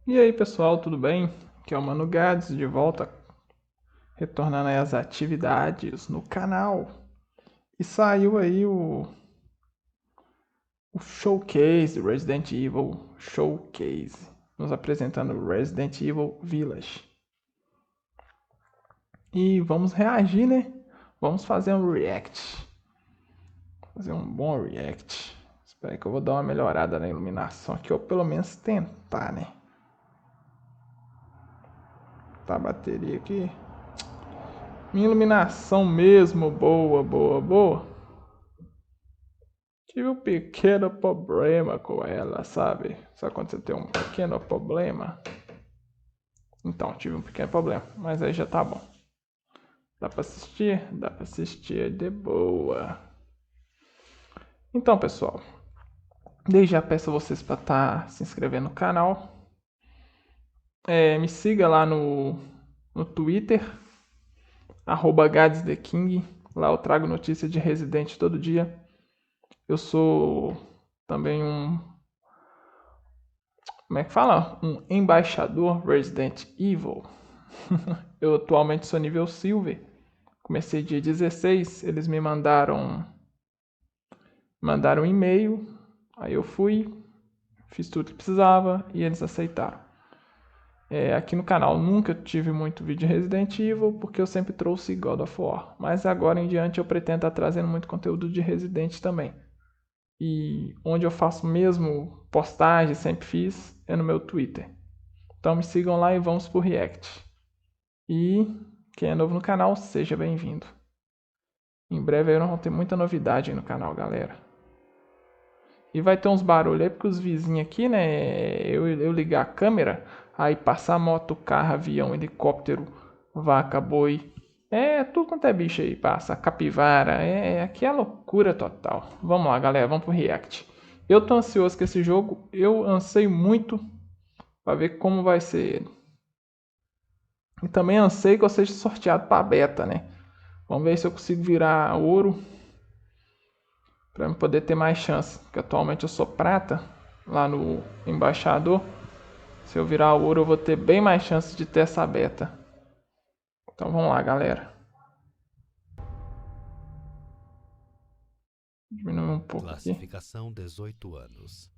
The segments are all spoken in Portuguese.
E aí pessoal, tudo bem? Aqui é o Novidades de volta, retornando aí às atividades no canal. E saiu aí o Showcase, Resident Evil Showcase, nos apresentando Resident Evil Village. E vamos reagir, né? Vamos fazer um react. Fazer um bom react. Espera aí que eu vou dar uma melhorada na iluminação aqui, ou pelo menos tentar, né? Tá a bateria aqui. Minha iluminação mesmo, boa. Tive um pequeno problema com ela, sabe? Sabe quando você tem um pequeno problema? Então, tive um pequeno problema, mas aí já tá bom. Dá pra assistir? Dá pra assistir de boa. Então, pessoal, desde já peço a vocês para estar se inscrevendo no canal. Me siga lá no Twitter, @GadesTheKing. Lá eu trago notícias de Resident todo dia. Eu sou também como é que fala? Um embaixador Resident Evil. Eu atualmente sou nível Silver. Comecei dia 16, eles me mandaram um e-mail, aí eu fui, fiz tudo que precisava e eles aceitaram. Aqui no canal nunca tive muito vídeo de Resident Evil, porque eu sempre trouxe God of War. Mas agora em diante eu pretendo estar trazendo muito conteúdo de Resident também. E onde eu faço mesmo postagem, sempre fiz, é no meu Twitter. Então me sigam lá e vamos pro React. E quem é novo no canal, seja bem-vindo. Em breve aí nós vamos ter muita novidade aí no canal, galera. E vai ter uns barulhos aí, porque os vizinhos aqui, né, eu ligar a câmera, aí passar moto, carro, avião, helicóptero, vaca, boi, tudo quanto é bicho aí passa, capivara, aqui é loucura total. Vamos lá, galera, vamos pro React. Eu tô ansioso com esse jogo, eu anseio muito pra ver como vai ser ele. E também anseio que eu seja sorteado pra beta, né. Vamos ver se eu consigo virar ouro para eu poder ter mais chance, porque atualmente eu sou prata lá no embaixador. Se eu virar ouro eu vou ter bem mais chance de ter essa beta. Então vamos lá, galera. Diminuir um pouco aqui. Classificação 18 anos.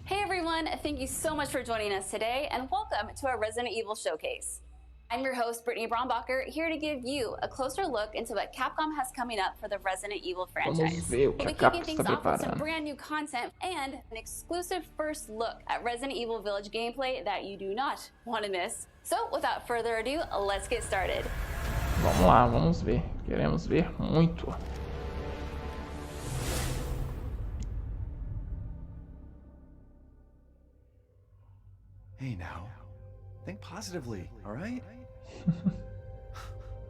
Hey everyone, thank you so much for joining us today and welcome to our Resident Evil Showcase. I'm your host, Brittany Brombacher, here to give you a closer look into what Capcom has coming up for the Resident Evil franchise. Vamos ver o que a Capcom está preparando. Some brand new content and an exclusive first look at Resident Evil Village gameplay that you do not want to miss. So without further ado, let's get started. Vamos lá, vamos ver. Queremos ver muito. Hey now, think positively, all right?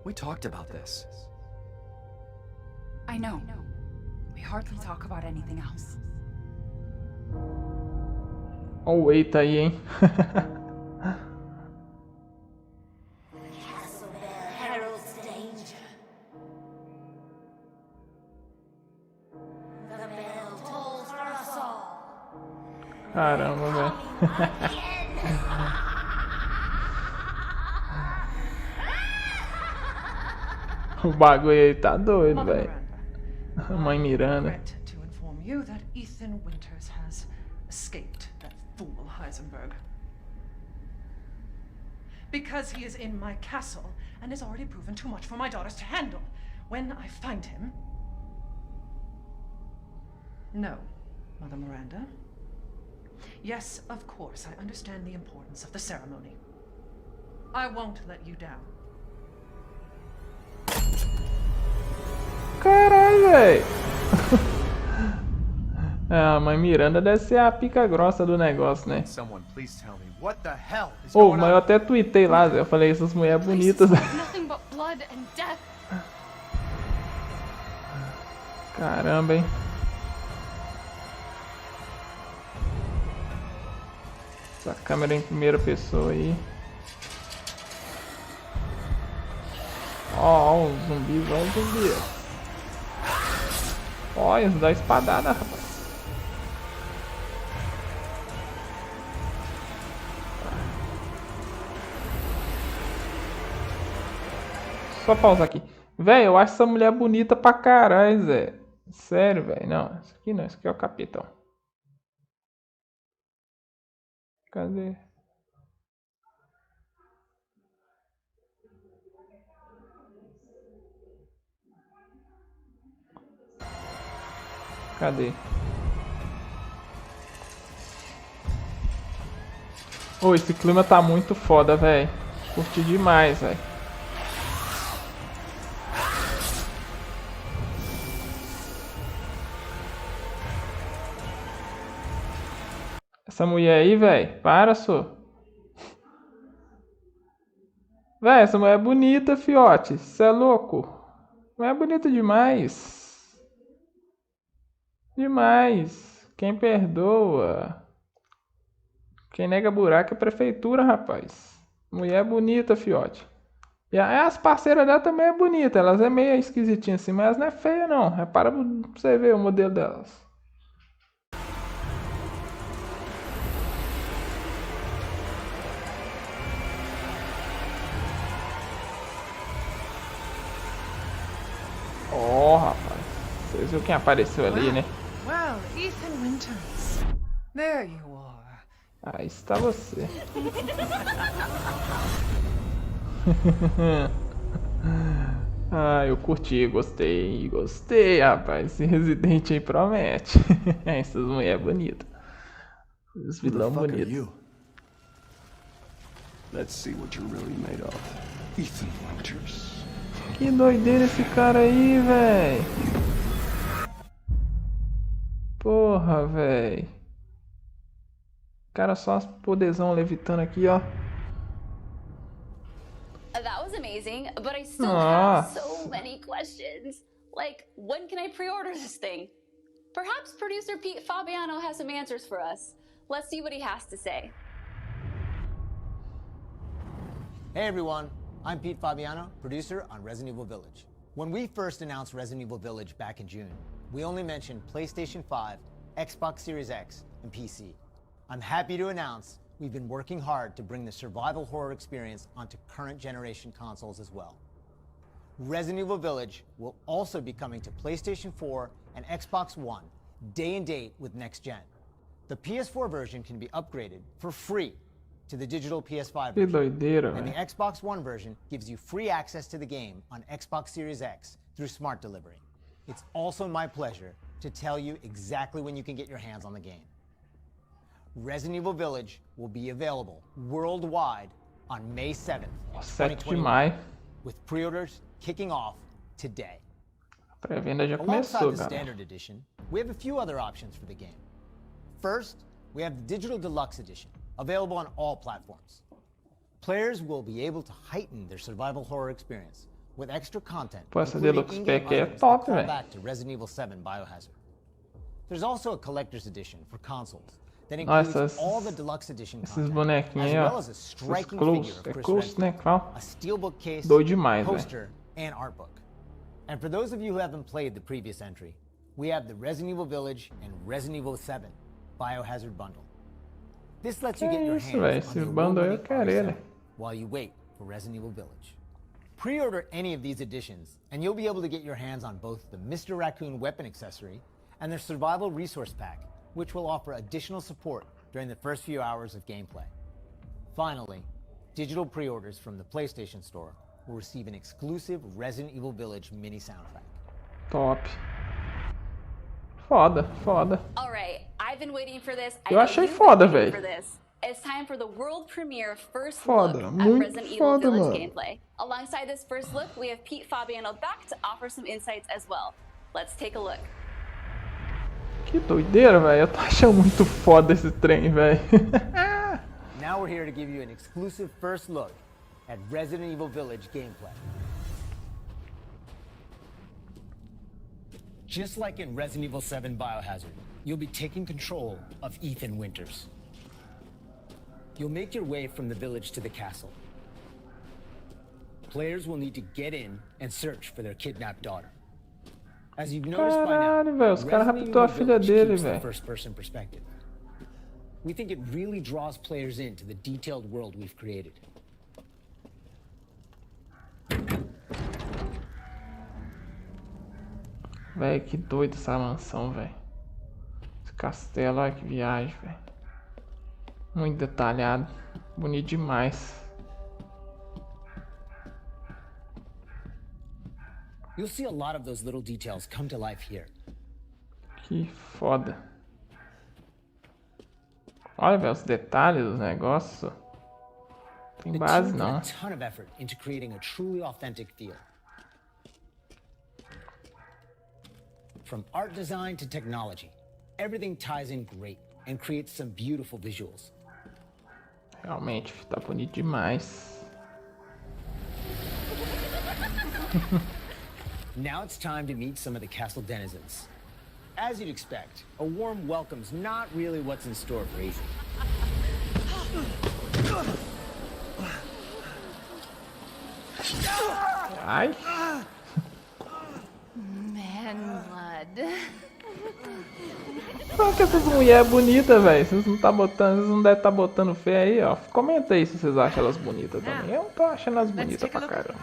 We talked about this. I know. We hardly talk about anything else. Ó o Eita aí, hein? Caramba, velho. O bagulho aí tá doido, velho. Mãe Miranda. To inform you that Ethan Winters has escaped that fool Heisenberg. Because he is in my castle and has already proven too much for my daughters to handle. When I find him... No, Mother Miranda. Yes, of course, I understand the importance of the ceremony. I won't let you down. Caralho, velho. A mãe Miranda deve ser a pica grossa do negócio, né? Ô, mas eu até tuitei lá, eu falei, essas mulheres bonitas. Caramba, hein? essa câmera em primeira pessoa aí. Ó, os zumbis, ó, os zumbis. Ó, eles dão espadada, rapaz. Só pausar aqui. Véi, eu acho essa mulher bonita pra caralho, Zé. Sério, velho. Não, isso aqui não. Isso aqui é o capitão. Cadê? Cadê? Ô, esse clima tá muito foda, velho. Curti demais, velho. Essa mulher aí, velho. Para, só. Véi, essa mulher é bonita, fiote. Cê é louco? Mulher é bonita demais. Demais. Quem perdoa? Quem nega buraco é prefeitura, rapaz. Mulher bonita, fiote. E as parceiras dela também é bonita. Elas é meio esquisitinhas assim, mas elas não é feia não. Repara pra você ver o modelo delas. Ó, rapaz. Vocês viram quem apareceu ali, né? Well, Ethan Winters. There you are. Aí está você. Ah, eu curti, gostei, rapaz. Esse Resident aí promete. Essas mulheres bonitas. Os Who the vilão fuck are bonitos. you? Let's see what you're really made of. Ethan Winters. Que doideira esse cara aí, véi. Porra, véi. Cara, só as poderzão levitando aqui, ó. That was amazing, but I still have Nossa. so many questions. Like, when can I pre-order this thing? Perhaps producer Pete Fabiano has some answers for us. Let's see what he has to say. Hey everyone, I'm Pete Fabiano, producer on Resident Evil Village. When we first announced Resident Evil Village back in June, we only mentioned PlayStation 5, Xbox Series X, and PC. I'm happy to announce we've been working hard to bring the survival horror experience onto current generation consoles as well. Resident Evil Village will also be coming to PlayStation 4 and Xbox One, day and date with next gen. The PS4 version can be upgraded for free to the digital PS5 Que version. doideira, And the velho. Xbox One version gives you free access to the game on Xbox Series X through Smart Delivery. It's also my pleasure to tell you exactly when you can get your hands on the game. Resident Evil Village will be available worldwide on May 7th, 7 de 2021, maio. with pre-orders kicking off today. A pré-venda já Alongside começou, the cara. Standard Edition, we have a few other options for the game. First, we have the Digital Deluxe Edition, available on all platforms. Players will be able to heighten their survival horror experience with extra content, Pô, essa including Deluxe in-game Pack é items top, that call velho. back to Resident Evil 7 Biohazard. There's also a Collector's Edition for consoles that Ó, includes all the Deluxe Edition esses content, bonequinhos as aí, well ó. as a Esses striking close, figure of é Chris close, né? Redfield, Que fala. a steelbook case, Doido demais, velho. poster, and art book. And for those of you who haven't played the previous entry, we have the Resident Evil Village and Resident Evil 7 Biohazard Bundle. This lets you Que get your isso, hands velho. on Esse the bundle aí eu award-winning quero ele. R7 while you wait for Resident Evil Village. Pre-order any of these editions, and you'll be able to get your hands on both the Mr. Raccoon weapon accessory and their Survival Resource Pack, which will offer additional support during the first few hours of gameplay. Finally, digital pre-orders from the PlayStation Store will receive an exclusive Resident Evil Village mini soundtrack. Top. Foda, foda. All right, I've been waiting for this. I Eu know achei you've been foda, waiting velho. for this. It's time for the world premiere first Foda, look at muito Resident Evil foda, Village mano. gameplay. Alongside this first look, we have Pete Fabiano back to offer some insights as well. Let's take a look. Que doideira, velho. Eu tô achando muito foda esse trem, velho. Now we're here to give you an exclusive first look at Resident Evil Village gameplay. Just like in Resident Evil 7 Biohazard, you'll be taking control of Ethan Winters. You'll make your way from the village to the castle. Players will need to get in and search for their kidnapped daughter. As you've noticed by now, Caralho, velho. Os caras Resident raptou a Evil filha Village dele, keeps the velho. first-person perspective. We think it really draws players into the detailed world we've created. Véi, que doido essa mansão, velho. Esse castelo, olha que viagem, velho. Muito detalhado. Bonito demais. You'll see a lot of those little details come to life here. Que foda. Olha, velho, os detalhes dos negócios. Tem The base, team put não. a ton of effort into creating a truly authentic feel. From art design to technology, everything ties in great and creates some beautiful visuals. Realmente, tá bonito demais. Now it's time to meet some of the castle denizens. As you'd expect, a warm welcome's not really what's in store for Ethan. Ai. Man blood. Olha que essas mulheres bonitas, velho. Vocês não tá botando, vocês não devem estar botando fé aí, ó. Comenta aí se vocês acham elas bonitas também. Eu tô achando elas bonitas pra caramba.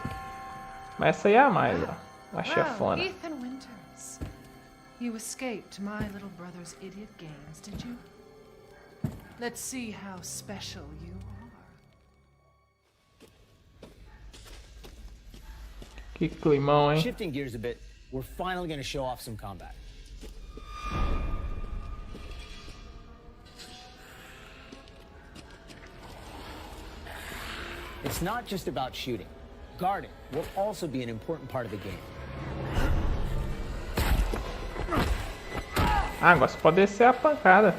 Mas essa aí é a mais, ó. A chefona. Ethan Winters. You escaped my little brother's idiot games, did you? Let's see how special you are. Que climão, hein? Shifting gears a bit, we're finally going to show off some combat. It's not just about shooting. Guarding will also be an important part of the game. Ah, agora você pode descer a pancada.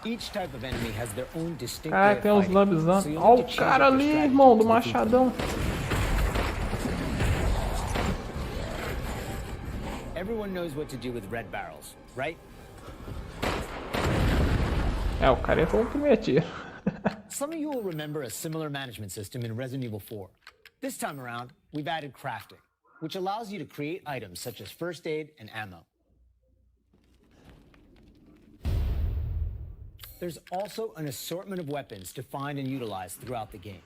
Each type of enemy has their own distinct Cara, way tem of uns fighting, lobisomens. so you'll Ó, need o to change cara up your ali, strategy irmão, do to defeat them. machadão. Everyone knows what to do with red barrels, right? É, o cara errou o primeiro tiro. Some of you will remember a similar management system in Resident Evil 4. This time around, we've added crafting, which allows you to create items such as first aid and ammo. There's also an assortment of weapons to find and utilize throughout the game.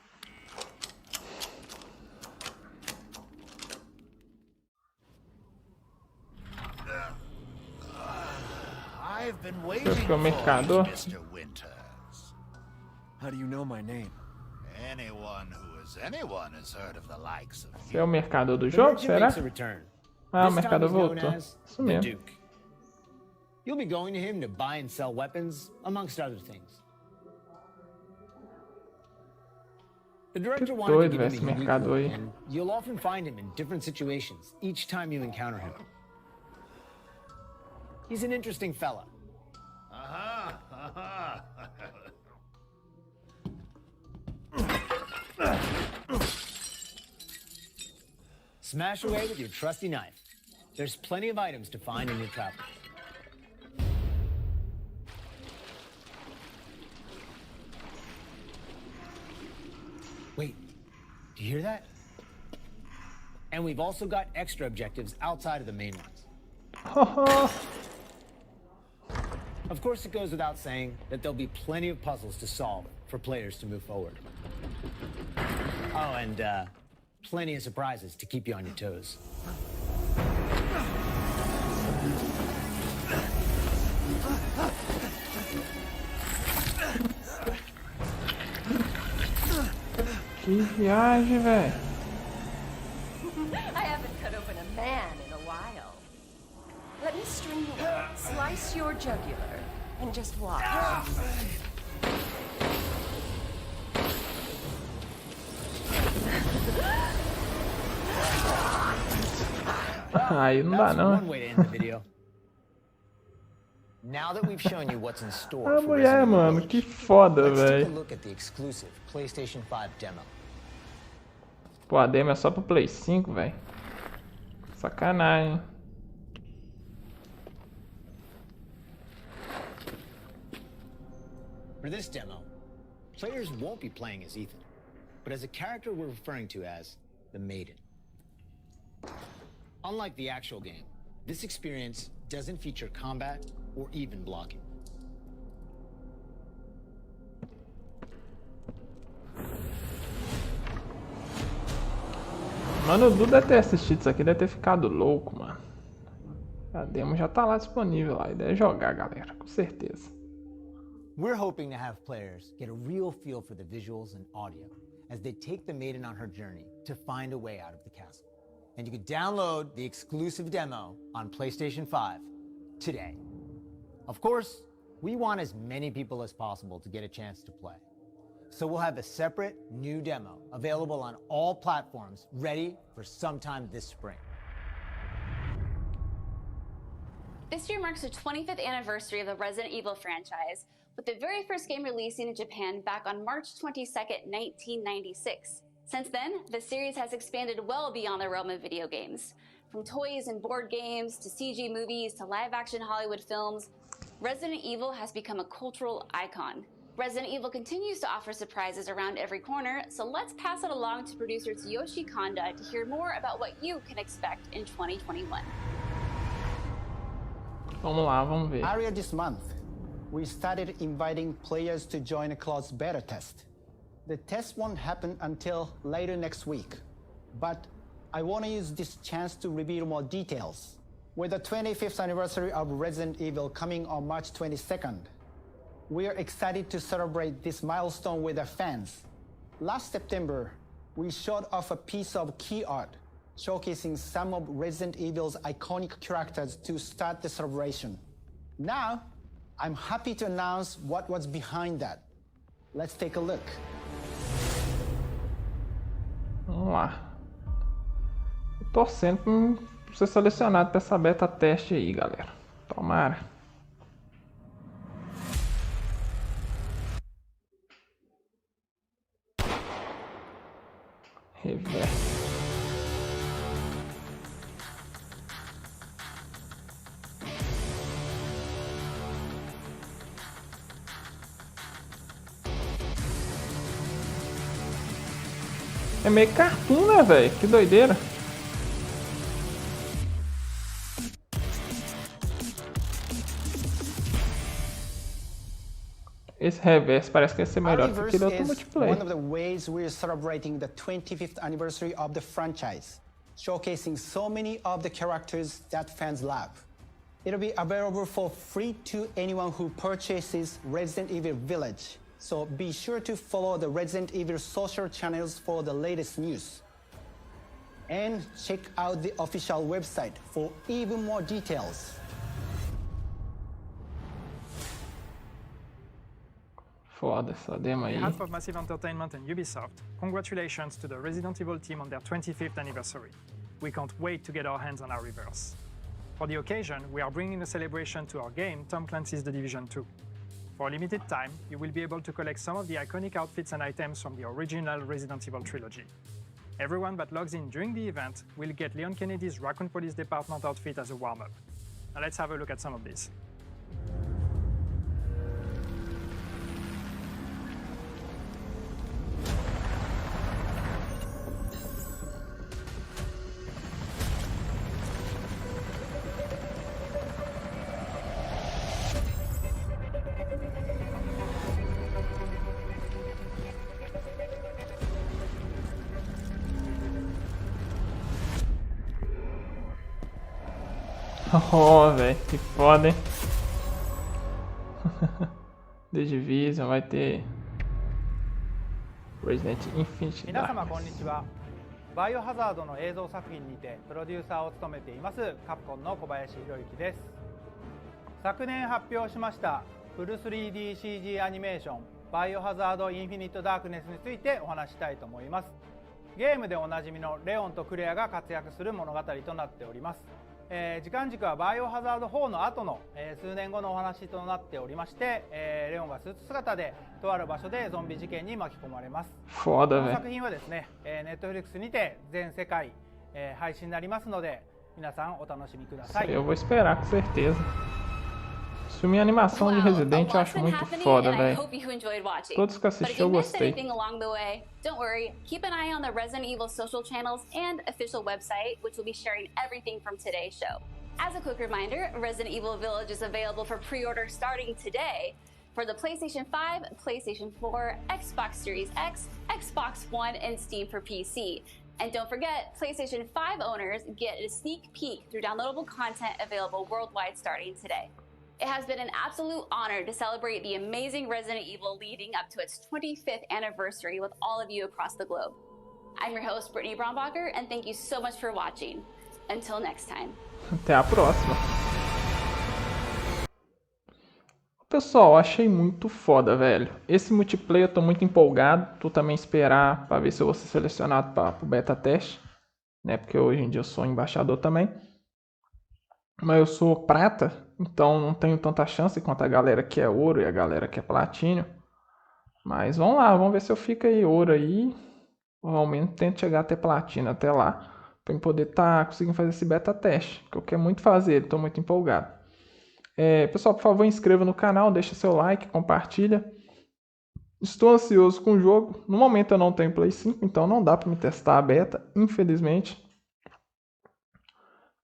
I've been waiting Esse for é o you, mercador. Mr. Winters. How do you know my name? Anyone has heard of the likes of Esse é o mercador do The jogo, merchant será? makes a return. Ah, o This time mercador he's known voltou. as Isso the mesmo. Duke. You'll be going to him to buy and sell weapons, amongst other things. The director wanted to doido, give him esse a unique mercador look, aí. and you'll often find him in different situations each time you encounter him. He's an interesting fella. Smash away with your trusty knife. There's plenty of items to find in your travels. Wait, do you hear that? And we've also got extra objectives outside of the main ones. Of course, it goes without saying that there'll be plenty of puzzles to solve for players to move forward. Oh, and plenty of surprises to keep you on your toes. Que viagem, velho. I haven't cut open a man in a while. Let me string you up, slice your jugular, and just watch. Aí não dá, That's não. one way to end the video. Now that we've shown you what's in store A for mulher, Resident Evil mano, Village, que foda, let's take a velho. look at the exclusive PlayStation 5 demo. Pô, a demo é só pro Play 5, velho. Sacanagem. For this demo, players won't be playing as Ethan, but as a character we're referring to as the Maiden. Unlike the actual game, this experience doesn't feature combat or even blocking. Mano, o Du deve ter assistido isso aqui, deve ter ficado louco, mano. A demo já tá lá disponível lá, a ideia é jogar, galera, com certeza. We're hoping to have players get a real feel for the visuals and audio as they take the Maiden on her journey to find a way out of the castle. And you can download the exclusive demo on PlayStation 5 today. Of course, we want as many people as possible to get a chance to play. So we'll have a separate new demo available on all platforms, ready for sometime this spring. This year marks the 25th anniversary of the Resident Evil franchise, with the very first game releasing in Japan back on March 22nd, 1996. Since then, the series has expanded well beyond the realm of video games. From toys and board games, to CG movies, to live-action Hollywood films, Resident Evil has become a cultural icon. Resident Evil continues to offer surprises around every corner, so let's pass it along to producer Tsuyoshi Kanda to hear more about what you can expect in 2021. Vamos lá, vamos ver. Earlier this month, we started inviting players to join a closed beta test. The test won't happen until later next week, but I want to use this chance to reveal more details. With the 25th anniversary of Resident Evil coming on March 22nd, we are excited to celebrate this milestone with our fans. Last September, we showed off a piece of key art showcasing some of Resident Evil's iconic characters to start the celebration. Now, I'm happy to announce what was behind that. Let's take a look. Vamos lá. Tô torcendo pra ser selecionado pra essa beta teste aí, galera. Tomara. Reverso. É meio cartoon, né, velho? Que doideira. Esse reverso parece que vai ser melhor que aquele outro multiplayer. One of the ways we're celebrating the 25th anniversary of the franchise, showcasing so many of the characters that fans love. It'll be available for free to anyone who purchases Resident Evil Village. So be sure to follow the Resident Evil social channels for the latest news. And check out the official website for even more details. Foda essa demo aí. On behalf of Massive Entertainment and Ubisoft, congratulations to the Resident Evil team on their 25th anniversary. We can't wait to get our hands on our reverse. For the occasion, we are bringing a celebration to our game, Tom Clancy's The Division 2. For a limited time, you will be able to collect some of the iconic outfits and items from the original Resident Evil trilogy. Everyone that logs in during the event will get Leon Kennedy's Raccoon Police Department outfit as a warm-up. Now let's have a look at some of these. Oh, velho, que foda, hein? The Division vai ter Resident Infinity 皆様こんにちは。バイオハザードの映像作品にてプロデューサーを務めていますカプコンの小林博之です。昨年発表しましたフル 3DCG アニメーションバイオハザードインフィニットダークネスについてお話したいと思います。ゲームでおなじみのレオンとクレアが活躍する物語となっております。時間軸はバイオハザード4の後の、数年後のお話となっておりまして、レオンがスーツ姿でとある場所でゾンビ事件に巻き込まれます。この作品はですね、Netflix にて全世界、配信になりますので皆さんお楽しみください。Eu vou esperar com certeza. filme em animação de Resident eu acho muito foda, velho. Todos que eu assisti eu gostei. Don't worry, keep an eye on the Resident Evil social channels and official website, which will be sharing everything from today's show. As a quick reminder, Resident Evil Village is available for pre-order starting today for the PlayStation 5, PlayStation 4, Xbox Series X, Xbox One, and Steam for PC. And don't forget, PlayStation 5 owners get a sneak peek through downloadable content available worldwide starting today. It has been an absolute honor to celebrate the amazing Resident Evil leading up to its 25th anniversary with all of you across the globe. I'm your host, Brittany Brombacher, and thank you so much for watching. Until next time. Até a próxima. Pessoal, achei muito foda, velho. Esse multiplayer eu tô muito empolgado. Tô também esperar pra ver se eu vou ser selecionado para o beta teste, né? Porque hoje em dia eu sou embaixador também. Mas eu sou prata, então não tenho tanta chance quanto a galera que é ouro e a galera que é platino. Mas vamos lá, vamos ver se eu fico aí ouro aí. Ou ao menos tento chegar até platina até lá. Pra eu poder conseguindo fazer esse beta teste. Que eu quero muito fazer, tô muito empolgado. Pessoal, por favor, inscreva no canal, deixa seu like, compartilha. Estou ansioso com o jogo. No momento eu não tenho Play 5, então não dá para me testar a beta, infelizmente.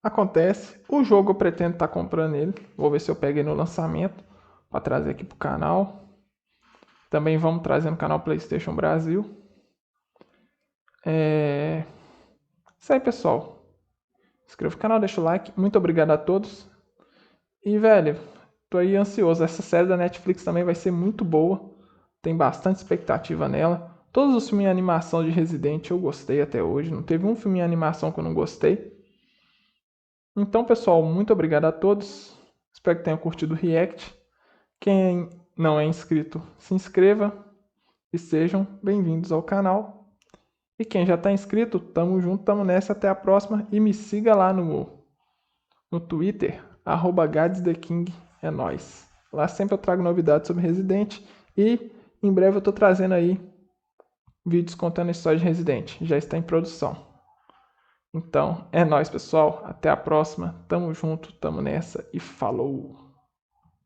Acontece. O jogo eu pretendo estar comprando ele. Vou ver se eu pego ele no lançamento para trazer aqui pro canal. Também vamos trazer no canal PlayStation Brasil. Isso aí, pessoal. Inscreva no canal, deixa o like. Muito obrigado a todos. E, velho, tô aí ansioso. Essa série da Netflix também vai ser muito boa. Tem bastante expectativa nela. Todos os filmes em animação de Resident eu gostei até hoje. Não teve um filme em animação que eu não gostei. Então, pessoal, muito obrigado a todos. Espero que tenham curtido o react. Quem não é inscrito, se inscreva. E sejam bem-vindos ao canal. E quem já está inscrito, tamo junto, tamo nessa. Até a próxima. E me siga lá no Twitter. @GadesTheKing, é nóis. Lá sempre eu trago novidades sobre Resident e em breve eu tô trazendo aí vídeos contando a história de Resident. Já está em produção. Então, é nóis, pessoal. Até a próxima. Tamo junto, tamo nessa e falou!